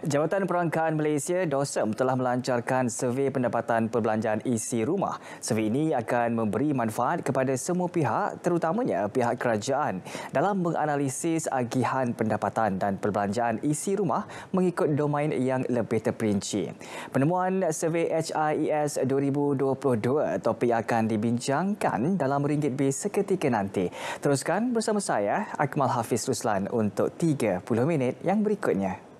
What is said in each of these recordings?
Jabatan Perangkaan Malaysia (DOSM) telah melancarkan survey pendapatan perbelanjaan isi rumah. Survey ini akan memberi manfaat kepada semua pihak, terutamanya pihak kerajaan, dalam menganalisis agihan pendapatan dan perbelanjaan isi rumah mengikut domain yang lebih terperinci. Penemuan survey HIES 2022 topik akan dibincangkan dalam Ringgit Biz seketika nanti. Teruskan bersama saya, Akmal Hafiz Ruslan, untuk 30 minit yang berikutnya.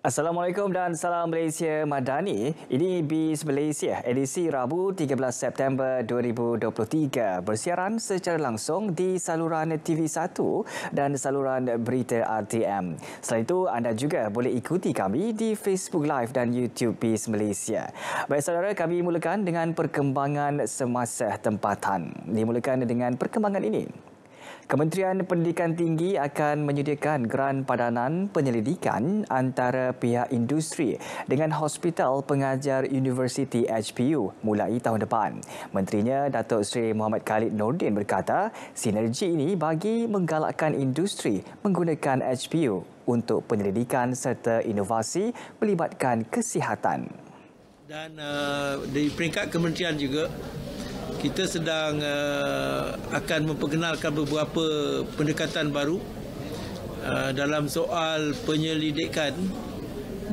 Assalamualaikum dan salam Malaysia Madani. Ini Biz Malaysia, edisi Rabu 13 September 2023, bersiaran secara langsung di saluran TV1 dan saluran berita RTM. Selain itu, anda juga boleh ikuti kami di Facebook Live dan YouTube Biz Malaysia. Baik saudara, kami mulakan dengan perkembangan semasa tempatan. Dimulakan dengan perkembangan ini. Kementerian Pendidikan Tinggi akan menyediakan geran padanan penyelidikan antara pihak industri dengan Hospital Pengajar Universiti HPU mulai tahun depan. Menterinya Datuk Seri Muhammad Khalid Nordin berkata, sinergi ini bagi menggalakkan industri menggunakan HPU untuk penyelidikan serta inovasi melibatkan kesihatan. Dan di peringkat kementerian juga, kita sedang akan memperkenalkan beberapa pendekatan baru dalam soal penyelidikan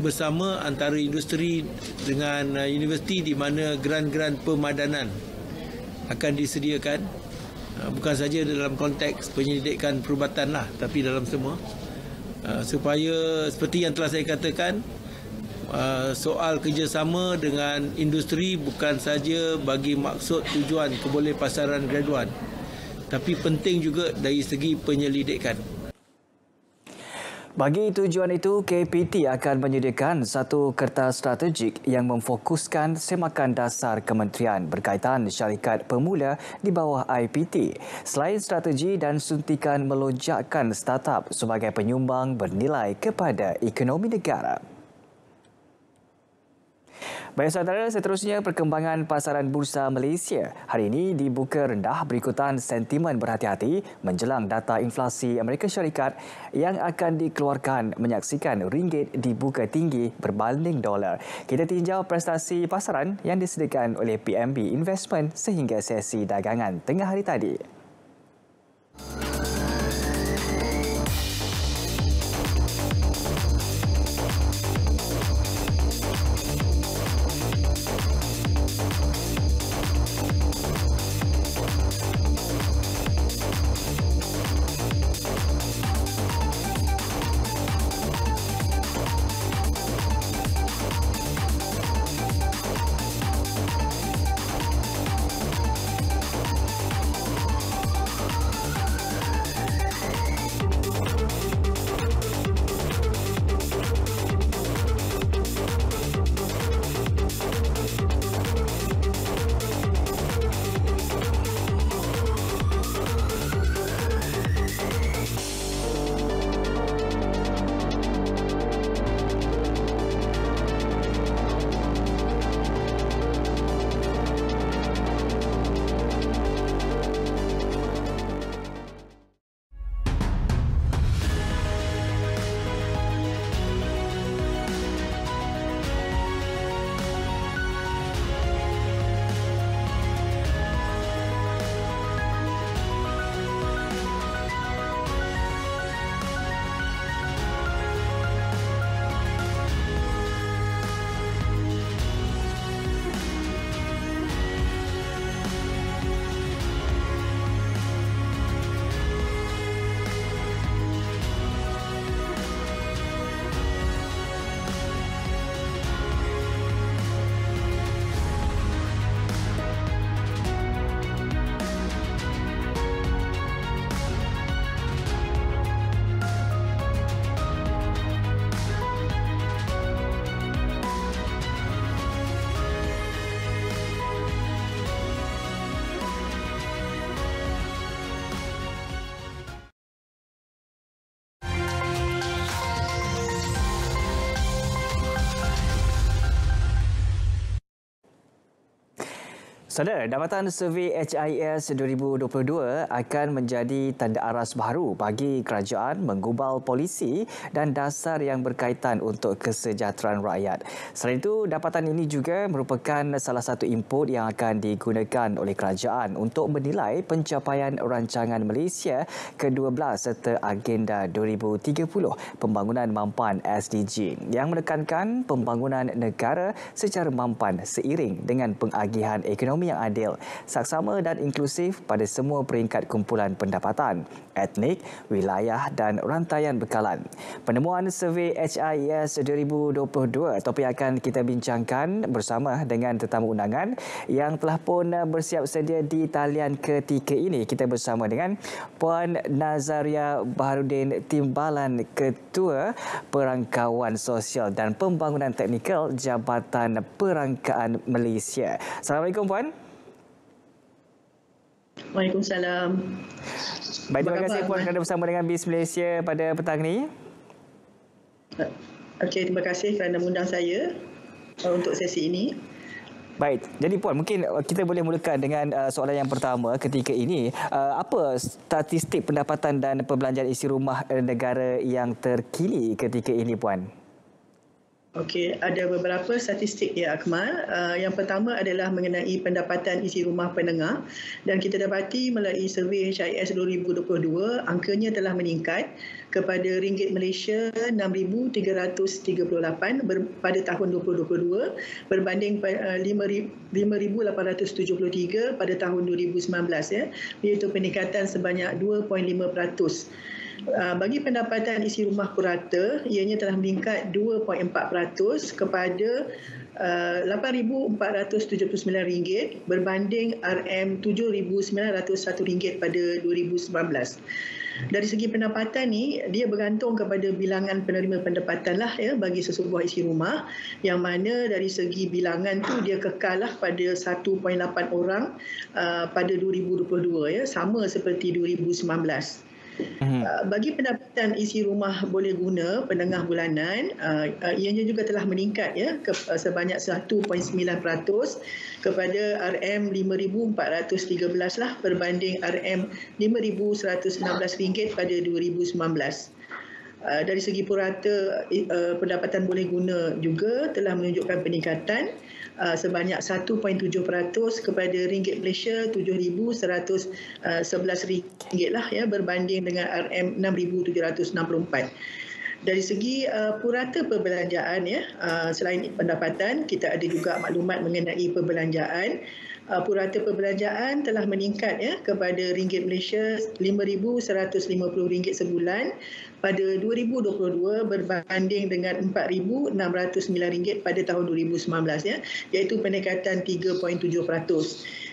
bersama antara industri dengan universiti, di mana geran-geran pemadanan akan disediakan, bukan saja dalam konteks penyelidikan perubatan lah, tapi dalam semua, supaya seperti yang telah saya katakan, soal kerjasama dengan industri bukan saja bagi maksud tujuan kebolehpasaran graduan, tapi penting juga dari segi penyelidikan. Bagi tujuan itu, KPT akan menyediakan satu kertas strategik yang memfokuskan semakan dasar kementerian berkaitan syarikat pemula di bawah IPT. Selain strategi dan suntikan melonjakkan startup sebagai penyumbang bernilai kepada ekonomi negara. Baik saudara, seterusnya perkembangan pasaran bursa Malaysia. Hari ini dibuka rendah berikutan sentimen berhati-hati menjelang data inflasi Amerika Syarikat yang akan dikeluarkan, menyaksikan ringgit dibuka tinggi berbanding dolar. Kita tinjau prestasi pasaran yang disediakan oleh PMB Investment sehingga sesi dagangan tengah hari tadi. Saudara, dapatan survey HIS 2022 akan menjadi tanda aras baru bagi kerajaan menggubal polisi dan dasar yang berkaitan untuk kesejahteraan rakyat. Selain itu, dapatan ini juga merupakan salah satu input yang akan digunakan oleh kerajaan untuk menilai pencapaian rancangan Malaysia ke-12 serta agenda 2030 pembangunan mampan SDG yang menekankan pembangunan negara secara mampan seiring dengan pengagihan ekonomi yang adil, saksama dan inklusif pada semua peringkat kumpulan pendapatan, etnik, wilayah dan rantaian bekalan. Penemuan survey HIS 2022 topik akan kita bincangkan bersama dengan tetamu undangan yang telah pun bersiap sedia di talian ketika ini. Kita bersama dengan Puan Nazaria Baharudin Timbalan, Ketua Perangkawan Sosial dan Pembangunan Teknikal Jabatan Perangkaan Malaysia. Assalamualaikum Puan. Waalaikumsalam. Baik, terima kasih Puan kerana bersama dengan BIS Malaysia pada petang ini. Okey, terima kasih kerana mengundang saya untuk sesi ini. Baik, jadi Puan, mungkin kita boleh mulakan dengan soalan yang pertama ketika ini. Apa statistik pendapatan dan perbelanjaan isi rumah negara yang terkini ketika ini Puan? Okey, ada beberapa statistik ya Akmal. Yang pertama adalah mengenai pendapatan isi rumah penengah, dan kita dapati melalui survey HIS 2022 angkanya telah meningkat kepada ringgit Malaysia 6,338 pada tahun 2022 berbanding 5,873 pada tahun 2019 ya, iaitu peningkatan sebanyak 2.5%. Bagi pendapatan isi rumah purata, ianya telah meningkat 2.4% kepada RM8,479 berbanding RM7,901 pada 2019. Dari segi pendapatan ni, dia bergantung kepada bilangan penerima pendapatan lah ya bagi sesebuah isi rumah, yang mana dari segi bilangan tu dia kekal lah pada 1.8 orang pada 2022 ya, sama seperti 2019. Bagi pendapatan isi rumah boleh guna penengah bulanan, ianya juga telah meningkat ya sebanyak 1.9% kepada RM5,413 lah berbanding RM5,116 pada 2019. Dari segi purata, pendapatan boleh guna juga telah menunjukkan peningkatan sebanyak 1.7% kepada ringgit Malaysia RM7,111 lah ya berbanding dengan RM6,764. Dari segi purata perbelanjaan ya, selain pendapatan, kita ada juga maklumat mengenai perbelanjaan. Purata perbelanjaan telah meningkat ya kepada ringgit Malaysia RM5,150 sebulan pada 2022 berbanding dengan RM4,609 pada tahun 2019 ya, iaitu peningkatan 3.7%.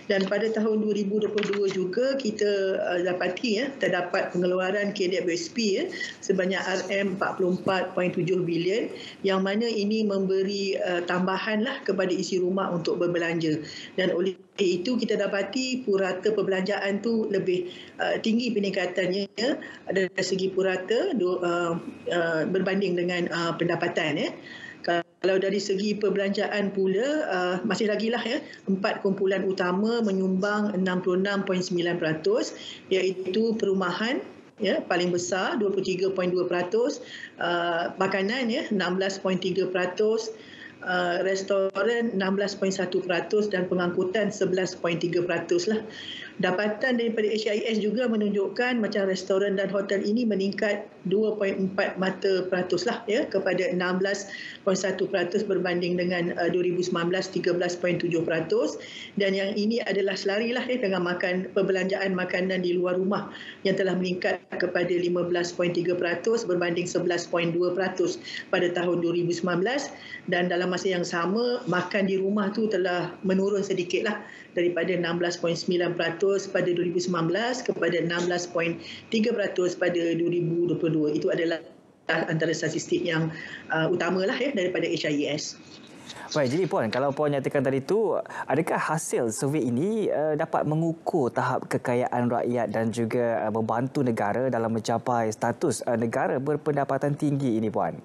Dan pada tahun 2022 juga kita dapati ya terdapat pengeluaran KWSP ya sebanyak RM44.7 bilion, yang mana ini memberi tambahan lah kepada isi rumah untuk berbelanja, dan oleh itu kita dapati purata perbelanjaan tu lebih tinggi peningkatannya dari segi purata berbanding dengan pendapatan ya. Kalau dari segi perbelanjaan pula, masih lagi lah ya, 4 kumpulan utama menyumbang 66.9%, iaitu perumahan ya paling besar 23.2%, makanan ya 16.3%, restoran 16.1% dan pengangkutan 11.3% lah. Dapatan daripada HIS juga menunjukkan macam restoran dan hotel ini meningkat 2.4% lah ya kepada 16.1% berbanding dengan 2019 13.7%, dan yang ini adalah selarilah ya dengan perbelanjaan makanan di luar rumah yang telah meningkat kepada 15.3% berbanding 11.2% pada tahun 2019, dan dalam masa yang sama makan di rumah tu telah menurun sedikitlah daripada 16.9% pada 2019 kepada 16.3% pada 2022. Itu adalah antara statistik yang utamalah ya daripada HIS. Baik, jadi Puan, kalau Puan nyatakan tadi itu, adakah hasil survey ini dapat mengukur tahap kekayaan rakyat dan juga membantu negara dalam mencapai status negara berpendapatan tinggi ini Puan?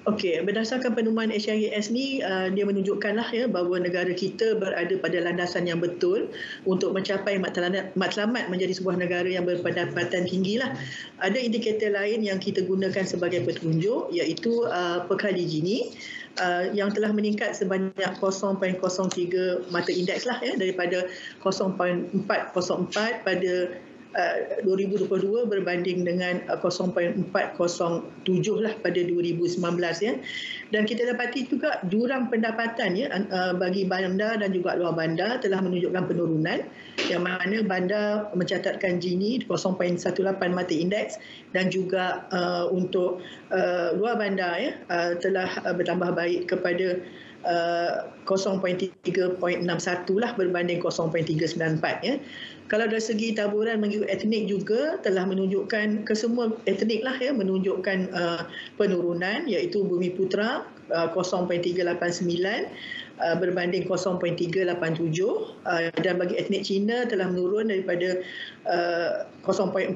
Okey, berdasarkan penemuan HIS ni dia menunjukkanlah ya bahawa negara kita berada pada landasan yang betul untuk mencapai matlamat menjadi sebuah negara yang berpendapatan tinggilah. Ada indikator lain yang kita gunakan sebagai petunjuk iaitu pekali Gini yang telah meningkat sebanyak 0.03 mata indeks lah ya daripada 0.404 pada 2022 berbanding dengan 0.407 lah pada 2019 ya. Dan kita dapati juga jurang pendapatan ya bagi bandar dan juga luar bandar telah menunjukkan penurunan, yang mana bandar mencatatkan Gini 0.18 mata indeks dan juga untuk luar bandar ya telah bertambah baik kepada 0.361 lah berbanding 0.394 ya. Kalau dari segi taburan mengikut etnik juga telah menunjukkan kesemua etnik lah ya menunjukkan penurunan, iaitu Bumiputera 0.389 berbanding 0.387 dan bagi etnik Cina telah menurun daripada 0.417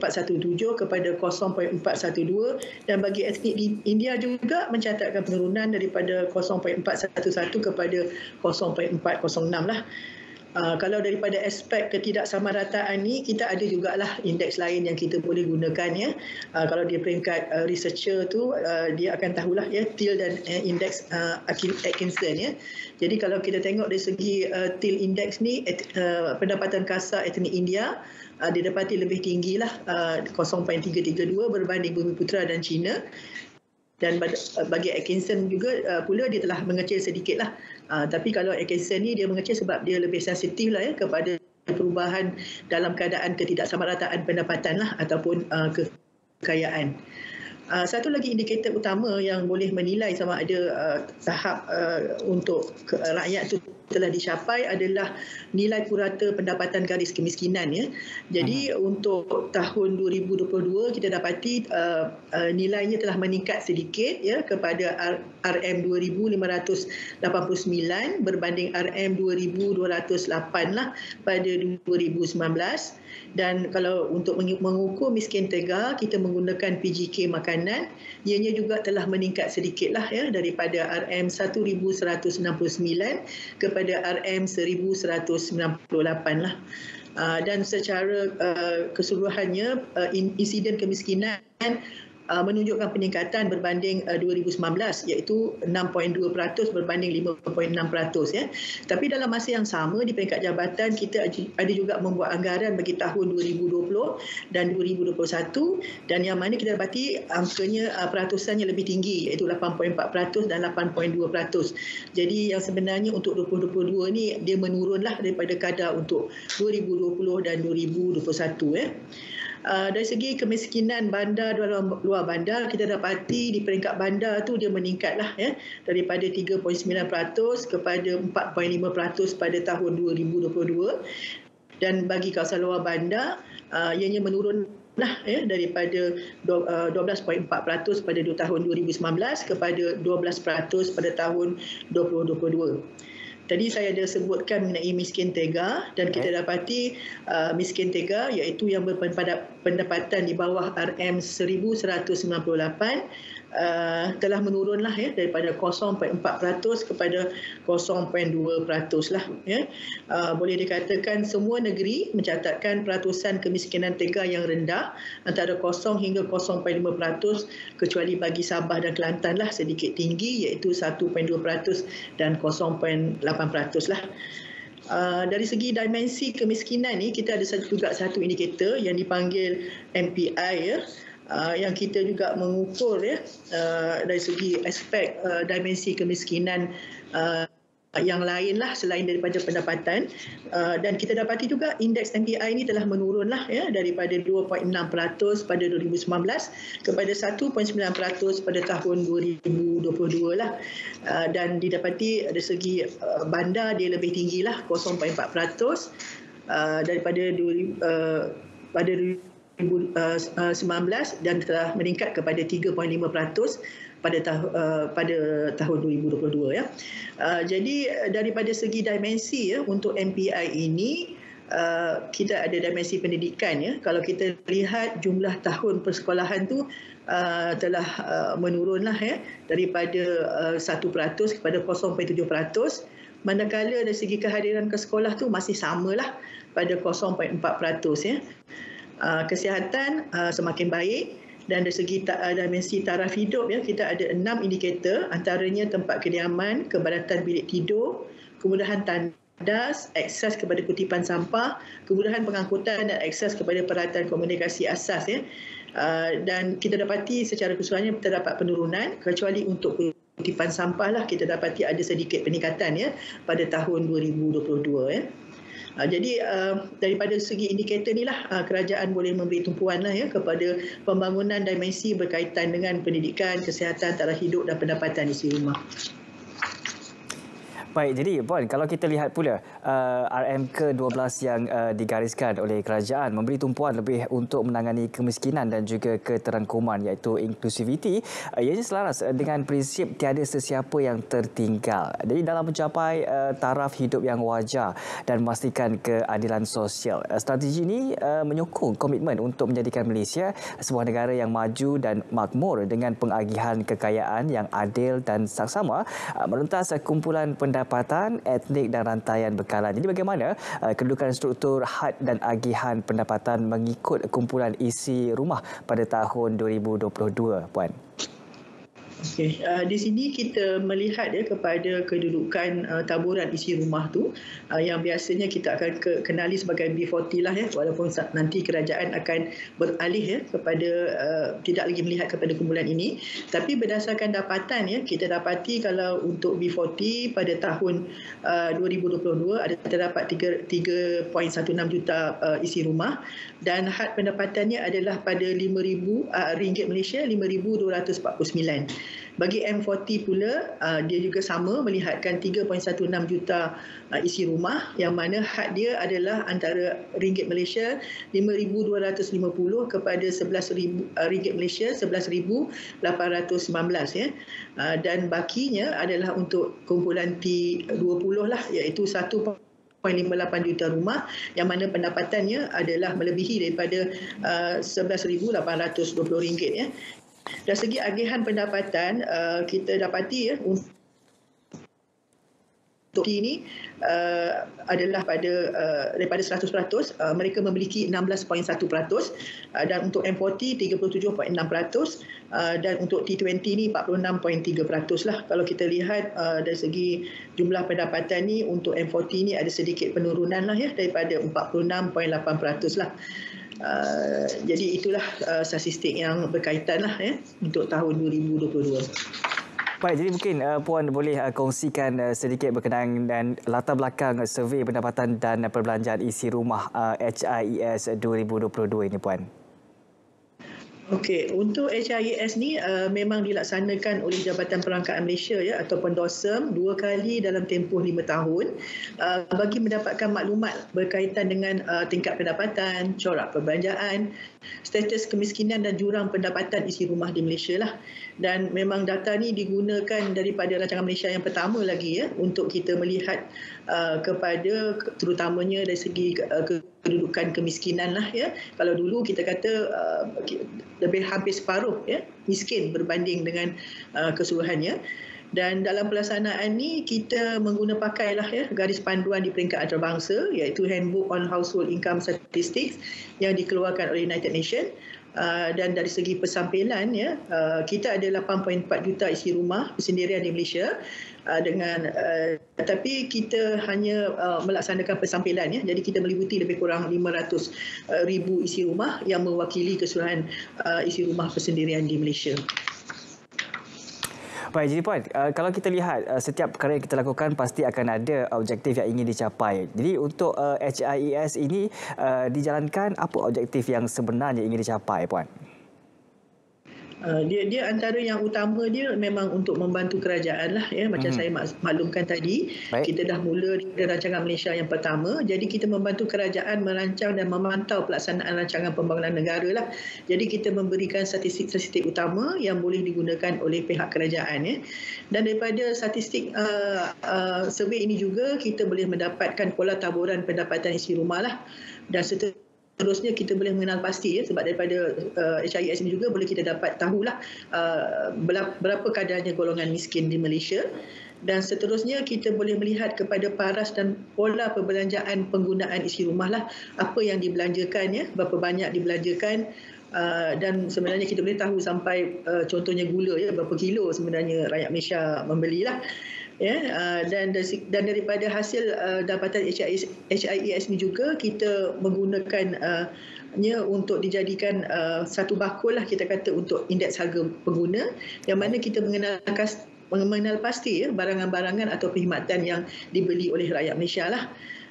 kepada 0.412 dan bagi etnik India juga mencatatkan penurunan daripada 0.411 kepada 0.406 lah. Kalau daripada aspek ketidaksamarataan ni, kita ada jugalah indeks lain yang kita boleh gunakan ya. Kalau dia peringkat researcher tu dia akan tahulah ya TIL dan indeks Atkinson ya. Jadi kalau kita tengok dari segi TIL indeks ni pendapatan kasar etnik India didapati lebih tinggilah 0.332 berbanding Bumiputera dan China. Dan bagi Atkinson juga pula dia telah mengecil sedikit lah. Tapi kalau Atkinson ni dia mengecil sebab dia lebih sensitif lah ya kepada perubahan dalam keadaan ketidaksamarataan pendapatan lah ataupun kekayaan. Satu lagi indikator utama yang boleh menilai sama ada tahap untuk rakyat itu telah dicapai adalah nilai purata pendapatan garis kemiskinan ya. Jadi untuk tahun 2022 kita dapati nilainya telah meningkat sedikit ya kepada RM2,589 berbanding RM2,208 lah pada 2019. Dan kalau untuk mengukur miskin tega kita menggunakan PGK makanan, ianya juga telah meningkat sedikitlah ya daripada RM1,169 kepada RM1,198 lah. Dan secara keseluruhannya insiden kemiskinan menunjukkan peningkatan berbanding 2019 iaitu 6.2% berbanding 5.6% ya. Tapi dalam masa yang sama di peringkat jabatan kita ada juga membuat anggaran bagi tahun 2020 dan 2021 dan yang mana kita dapati angkanya peratusannya lebih tinggi iaitu 8.4% dan 8.2%. Jadi yang sebenarnya untuk 2022 ni dia menurunlah daripada kadar untuk 2020 dan 2021 ya. Dari segi kemiskinan bandar dan luar bandar kita dapati di peringkat bandar tu dia meningkatlah ya daripada 3.9% kepada 4.5% pada tahun 2022 dan bagi kawasan luar bandar ianya menurunlah ya daripada 12.4% pada tahun 2019 kepada 12% pada tahun 2022. Tadi saya ada sebutkan mengenai miskin tega dan kita dapati miskin tega iaitu yang berpendapatan di bawah RM1,198 telah menurunlah ya daripada 0.4% kepada 0.2% lah ya. Boleh dikatakan semua negeri mencatatkan peratusan kemiskinan tega yang rendah antara 0 hingga 0.5% kecuali bagi Sabah dan Kelantan lah sedikit tinggi iaitu 1.2% dan 0.8% lah. Dari segi dimensi kemiskinan ni kita ada juga satu indikator yang dipanggil MPI ya. Yang kita juga mengukur ya dari segi aspek dimensi kemiskinan yang lain lah selain daripada pendapatan dan kita dapati juga indeks MPI ini telah menurunlah ya daripada 2.6% pada 2019 kepada 1.9% pada tahun 2022 lah dan didapati dari segi bandar dia lebih tinggilah 0.4% daripada pada 2019 dan telah meningkat kepada 3.5% pada tahun 2022 ya. Jadi daripada segi dimensi ya untuk MPI ini kita ada dimensi pendidikan ya. Kalau kita lihat jumlah tahun persekolahan tu telah menurunlah ya, daripada 1% kepada 0.7%, manakala dari segi kehadiran ke sekolah tu masih samalah pada 0.4% ya. Kesihatan semakin baik, dan dari segi dimensi taraf hidup ya, kita ada 6 indikator, antaranya tempat kediaman, kepadatan bilik tidur, kemudahan tandas, akses kepada kutipan sampah, kemudahan pengangkutan dan akses kepada peralatan komunikasi asas ya. Dan kita dapati secara keseluruhannya terdapat penurunan, kecuali untuk kutipan sampah lah kita dapati ada sedikit peningkatan ya pada tahun 2022 ya. Jadi daripada segi indikator inilah kerajaan boleh memberi tumpuan lah ya kepada pembangunan dimensi berkaitan dengan pendidikan, kesihatan, taraf hidup dan pendapatan isi rumah. Baik, jadi Puan, kalau kita lihat pula RM ke-12 yang digariskan oleh kerajaan memberi tumpuan lebih untuk menangani kemiskinan dan juga keterangkuman, iaitu inklusiviti, ianya selaras dengan prinsip tiada sesiapa yang tertinggal. Jadi dalam mencapai taraf hidup yang wajar dan memastikan keadilan sosial, strategi ini menyokong komitmen untuk menjadikan Malaysia sebuah negara yang maju dan makmur dengan pengagihan kekayaan yang adil dan saksama merentas kumpulan pendapatan etnik dan rantaian bekalan. Jadi bagaimana kedudukan struktur had dan agihan pendapatan mengikut kumpulan isi rumah pada tahun 2022, Puan? Okey, di sini kita melihat ya kepada kedudukan taburan isi rumah tu yang biasanya kita akan kenali sebagai B40 lah ya, walaupun nanti kerajaan akan beralih ya kepada tidak lagi melihat kepada kumpulan ini, tapi berdasarkan dapatan ya kita dapati kalau untuk B40 pada tahun 2022 ada terdapat 3.16 juta isi rumah, dan had pendapatannya adalah pada RM5,000 Malaysia 5,249. Bagi M40 pula, dia juga sama melihatkan 3.16 juta isi rumah, yang mana had dia adalah antara ringgit Malaysia 5,250 kepada ringgit Malaysia 11,819 ya. Dan bakinya adalah untuk kumpulan T20 lah, iaitu 1.58 juta rumah, yang mana pendapatannya adalah melebihi daripada RM11,820 ya. Dari segi agihan pendapatan, kita dapati ya untuk ini adalah daripada 100%, mereka memiliki 16.1%, dan untuk M40 37.6%, dan untuk T20 ni 46.3% lah. Kalau kita lihat dari segi jumlah pendapatan ni, untuk M40 ni ada sedikit penurunan lah ya, daripada 46.8% lah. Jadi itulah statistik yang berkaitan lah ya untuk tahun 2022. Baik, jadi mungkin Puan boleh kongsikan sedikit berkenaan dan latar belakang survey pendapatan dan perbelanjaan isi rumah HIES 2022 ini, Puan. Okey, untuk HIES ni memang dilaksanakan oleh Jabatan Perangkaan Malaysia ya, ataupun DOSM 2 kali dalam tempoh 5 tahun bagi mendapatkan maklumat berkaitan dengan tingkat pendapatan, corak perbelanjaan, status kemiskinan dan jurang pendapatan isi rumah di Malaysia lah. Dan memang data ni digunakan daripada rancangan Malaysia yang pertama lagi ya, untuk kita melihat kepada terutamanya dari segi kedudukan kemiskinan lah ya. Kalau dulu kita kata lebih hampir separuh ya miskin berbanding dengan keseluruhannya. Dan dalam pelaksanaan ni kita pakailah ya garis panduan di peringkat antarabangsa, iaitu Handbook on Household Income Statistics yang dikeluarkan oleh United Nations. Dan dari segi persampilan ya, kita ada 8.4 juta isi rumah persendirian di Malaysia, tapi kita hanya melaksanakan persampilan ya. Jadi kita meliputi lebih kurang 500,000 isi rumah yang mewakili keseluruhan isi rumah persendirian di Malaysia. Baik, jadi Puan, kalau kita lihat setiap perkara yang kita lakukan pasti akan ada objektif yang ingin dicapai. Jadi untuk HIES ini dijalankan, apa objektif yang sebenarnya ingin dicapai, Puan? Dia antara yang utama dia memang untuk membantu kerajaan lah ya, macam saya maklumkan tadi. Baik. Kita dah mula dengan rancangan Malaysia yang pertama, jadi kita membantu kerajaan merancang dan memantau pelaksanaan rancangan pembangunan negara lah. Jadi kita memberikan statistik-statistik utama yang boleh digunakan oleh pihak kerajaan ya. Dan daripada statistik survey ini juga kita boleh mendapatkan pola taburan pendapatan isi rumah lah, dan seterusnya kita boleh mengenal pasti ya, sebab daripada HIS ini juga boleh kita dapat tahulah berapa kadarnya golongan miskin di Malaysia. Dan seterusnya kita boleh melihat kepada paras dan pola perbelanjaan penggunaan isi rumah lah, apa yang dibelanjakan ya, berapa banyak dibelanjakan. Dan sebenarnya kita boleh tahu sampai contohnya gula ya, berapa kilo sebenarnya rakyat Malaysia membelilah ya. Dan daripada hasil dapatan HIS ni juga kita menggunakannya untuk dijadikan satu bakul lah, kita kata, untuk indeks harga pengguna, yang mana kita mengenal pasti ya barangan-barangan atau perkhidmatan yang dibeli oleh rakyat Malaysia lah.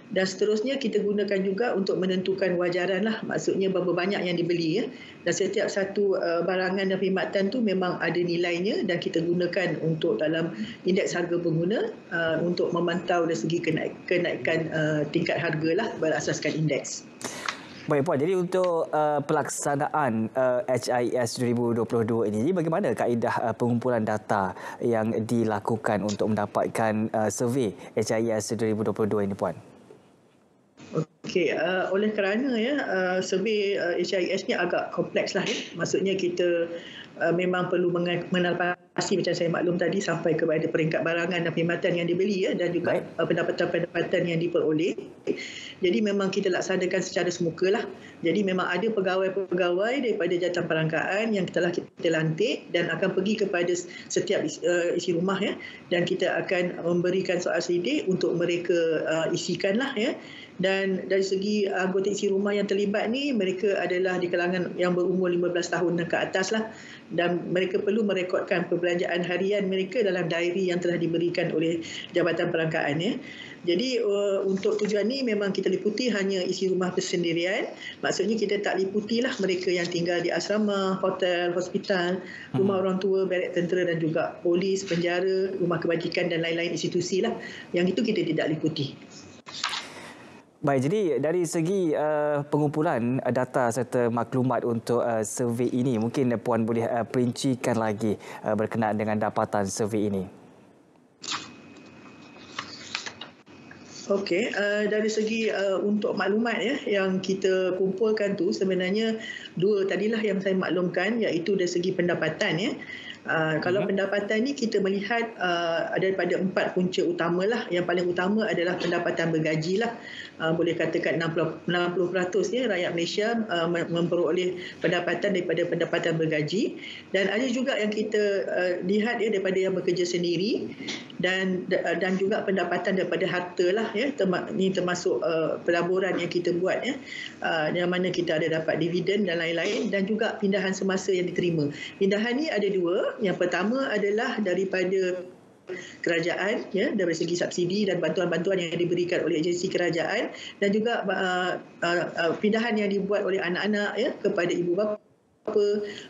Dan seterusnya kita gunakan juga untuk menentukan wajaran lah, maksudnya berapa banyak yang dibeli ya. Dan setiap satu barangan dan perkhidmatan tu memang ada nilainya, dan kita gunakan untuk dalam indeks harga pengguna untuk memantau dari segi kenaikan tingkat harga lah berasaskan indeks. Baik Puan, jadi untuk pelaksanaan HIS 2022 ini, bagaimana kaedah pengumpulan data yang dilakukan untuk mendapatkan survey HIS 2022 ini Puan? Okey, oleh kerana ya survey HIS ni agak kompleks lah ya. Maksudnya kita memang perlu mengenal pasti, macam saya maklum tadi, sampai kepada peringkat barangan dan perkhidmatan yang dibeli ya, dan juga pendapatan-pendapatan yang diperoleh. Jadi memang kita laksanakan secara semuka lah. Jadi memang ada pegawai-pegawai daripada jawatan perangkaan yang telah kita lantik dan akan pergi kepada setiap isi rumah ya, dan kita akan memberikan soal selidik untuk mereka isikan lah ya. Dan dari segi anggota isi rumah yang terlibat ni, mereka adalah di kalangan yang berumur 15 tahun dan ke atas lah, dan mereka perlu merekodkan perbelanjaan harian mereka dalam diary yang telah diberikan oleh Jabatan Perangkaan ya. Jadi untuk tujuan ni memang kita liputi hanya isi rumah persendirian, maksudnya kita tak liputilah mereka yang tinggal di asrama, hotel, hospital, rumah orang tua, barek tentera dan juga polis, penjara, rumah kebajikan dan lain-lain institusi lah. Yang itu kita tidak liputi. Baik, jadi dari segi pengumpulan data serta maklumat untuk survey ini, mungkin Puan boleh perincikan lagi berkenaan dengan dapatan survey ini. Okey, dari segi untuk maklumat ya yang kita kumpulkan tu, sebenarnya dua tadilah yang saya maklumkan, iaitu dari segi pendapatan ya. Kalau pendapatan ni kita melihat daripada 4 punca utamalah. Yang paling utama adalah pendapatan bergaji lah. Boleh katakan 60% ya rakyat Malaysia memperoleh pendapatan daripada pendapatan bergaji. Dan ada juga yang kita lihat ya daripada yang bekerja sendiri, dan juga pendapatan daripada harta lah ya. Ini termasuk pelaburan yang kita buat ya, yang mana kita ada dapat dividen dan lain-lain, dan juga pindahan semasa yang diterima. Pindahan ni ada dua. Yang pertama adalah daripada kerajaan ya, dari segi subsidi dan bantuan-bantuan yang diberikan oleh agensi kerajaan, dan juga pindahan yang dibuat oleh anak-anak ya kepada ibu bapa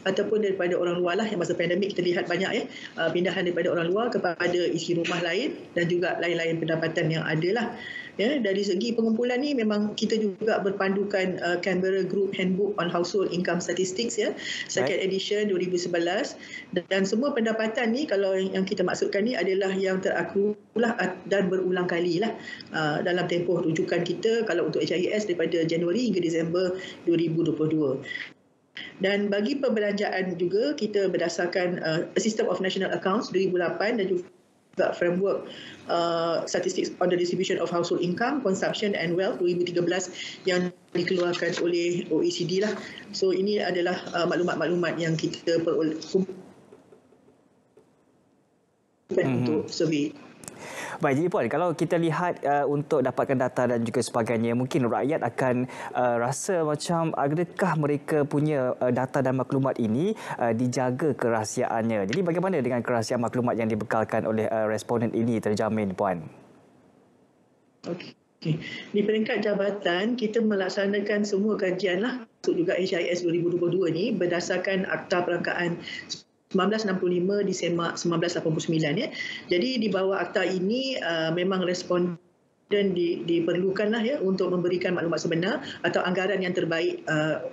ataupun daripada orang luar lah. Yang masa pandemik kita lihat banyak ya pindahan daripada orang luar kepada isi rumah lain, dan juga lain-lain pendapatan yang ada lah. Ya, dari segi pengumpulan ni memang kita juga berpandukan Canberra Group Handbook on Household Income Statistics ya, second edition 2011, dan semua pendapatan ni kalau yang kita maksudkan ni adalah yang teraku lah dan berulang kali lah dalam tempoh rujukan kita kalau untuk HIS daripada Januari hingga Disember 2022. Dan bagi perbelanjaan juga kita berdasarkan System of National Accounts 2008 dan juga framework Statistics on the Distribution of Household Income, Consumption and Wealth 2013 yang dikeluarkan oleh OECD lah. So ini adalah maklumat-maklumat yang kita kumpulkan untuk survey. Baik, jadi Puan, kalau kita lihat untuk dapatkan data dan juga sebagainya, mungkin rakyat akan rasa macam adakah mereka punya data dan maklumat ini dijaga kerahsiaannya. Jadi bagaimana dengan kerahsiaan maklumat yang dibekalkan oleh responden ini terjamin, Puan? Okey. Di peringkat jabatan, kita melaksanakan semua kajian lah juga HIS 2022 ni berdasarkan Akta Perangkaan 1965 disemak 1989 ya. Jadi di bawah akta ini memang responden diperlukanlah ya untuk memberikan maklumat sebenar atau anggaran yang terbaik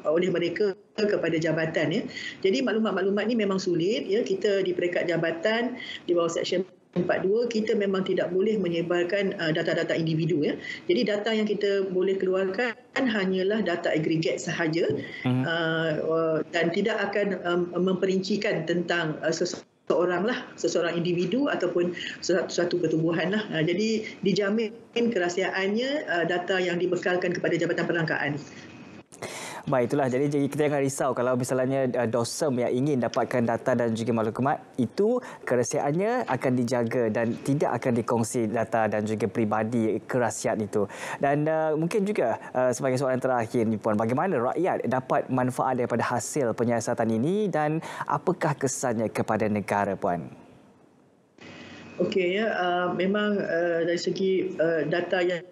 oleh mereka kepada jabatan ya. Jadi maklumat-maklumat ni memang sulit ya. Kita di peringkat jabatan di bawah Seksyen 42 kita memang tidak boleh menyebarkan data-data individu ya. Jadi data yang kita boleh keluarkan hanyalah data agregat sahaja dan tidak akan memperincikan tentang seseorang individu ataupun satu pertubuhan lah. Jadi dijamin kerahsiaannya data yang dibekalkan kepada Jabatan Perangkaan. Baik, itulah. Jadi kita jangan risau kalau misalnya dosem yang ingin dapatkan data dan juga maklumat itu, kerahsiaannya akan dijaga dan tidak akan dikongsi data dan juga peribadi kerahsiaan itu. Dan mungkin juga sebagai soalan terakhir ni Puan, bagaimana rakyat dapat manfaat daripada hasil penyiasatan ini dan apakah kesannya kepada negara Puan? Okey ya, memang dari segi data yang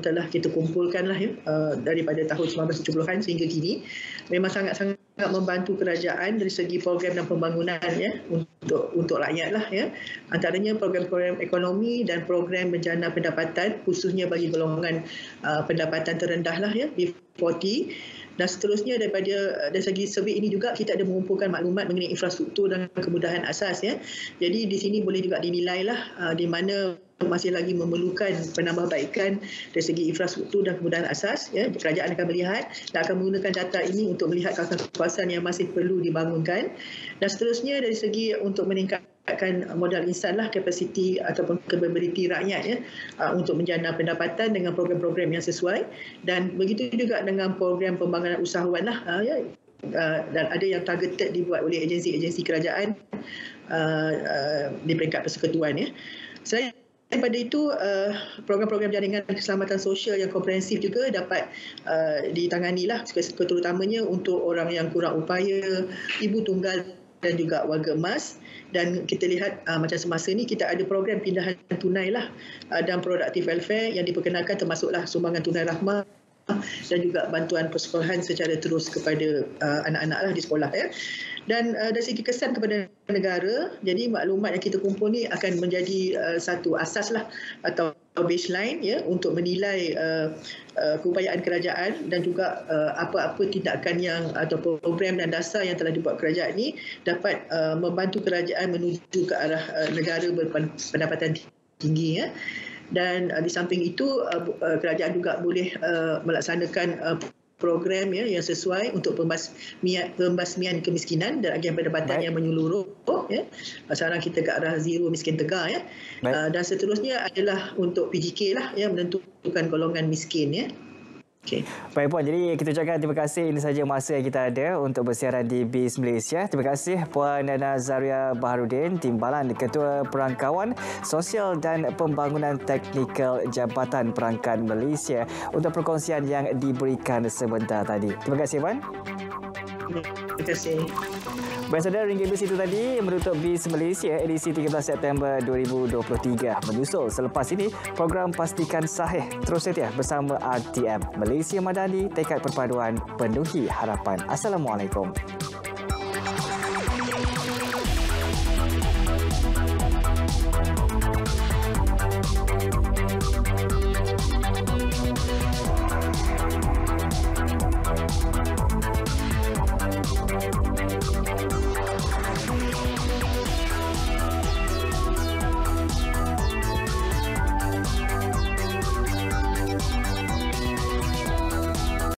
telah kita kumpulkan lah ya, daripada tahun 1970-an sehingga kini memang sangat-sangat membantu kerajaan dari segi program dan pembangunan ya untuk rakyat lah ya. Antaranya program-program ekonomi dan program menjana pendapatan khususnya bagi golongan pendapatan terendah lah ya, B40. Dan seterusnya dari segi survey ini juga kita ada mengumpulkan maklumat mengenai infrastruktur dan kemudahan asas ya. Jadi di sini boleh juga dinilai lah di mana masih lagi memerlukan penambahbaikan dari segi infrastruktur dan kemudahan asas ya. Kerajaan akan melihat dan akan menggunakan data ini untuk melihat kawasan-kawasan yang masih perlu dibangunkan. Dan seterusnya dari segi untuk meningkatkan modal insan lah, kapasiti ataupun capability rakyat ya, untuk menjana pendapatan dengan program-program yang sesuai. Dan begitu juga dengan program pembangunan usahawan lah ya. Dan ada yang targeted dibuat oleh agensi-agensi kerajaan di peringkat persekutuan ya. Selain daripada itu, program-program jaringan keselamatan sosial yang komprehensif juga dapat ditanganilah, terutamanya untuk orang yang kurang upaya, ibu tunggal dan juga warga emas. Dan kita lihat macam semasa ni kita ada program pindahan tunai lah dan produktif welfare yang diperkenalkan, termasuklah sumbangan tunai rahmah dan juga bantuan persekolahan secara terus kepada anak-anak lah di sekolah ya. Dan dari segi kesan kepada negara, jadi maklumat yang kita kumpul ni akan menjadi satu asas lah atau baseline ya untuk menilai keupayaan kerajaan dan juga apa-apa tindakan yang atau program dan dasar yang telah dibuat kerajaan ni dapat membantu kerajaan menuju ke arah negara berpendapatan tinggi ya. Dan di samping itu kerajaan juga boleh melaksanakan program ya yang sesuai untuk pembasmian kemiskinan dan agen pendapatan yang menyeluruh ya. Sekarang kita ke arah zero miskin tegar ya. Dan seterusnya adalah untuk PGK lah ya, menentukan golongan miskin ya. Okay. Baik Puan, jadi kita ucapkan terima kasih. Ini saja masa yang kita ada untuk bersiaran di BIS Malaysia. Terima kasih Puan Nazaria Baharudin, Timbalan Ketua Perangkawan Sosial dan Pembangunan Teknikal Jabatan Perangkan Malaysia untuk perkongsian yang diberikan sebentar tadi. Terima kasih Puan. Terima kasih. Baik saudara, Ringgit Bis itu tadi menutup BIS Malaysia edisi 13 September 2023. Menyusul selepas ini, program Pastikan Sahih terus setia bersama RTM Malaysia Madani, tekad perpaduan penuhi harapan. Assalamualaikum.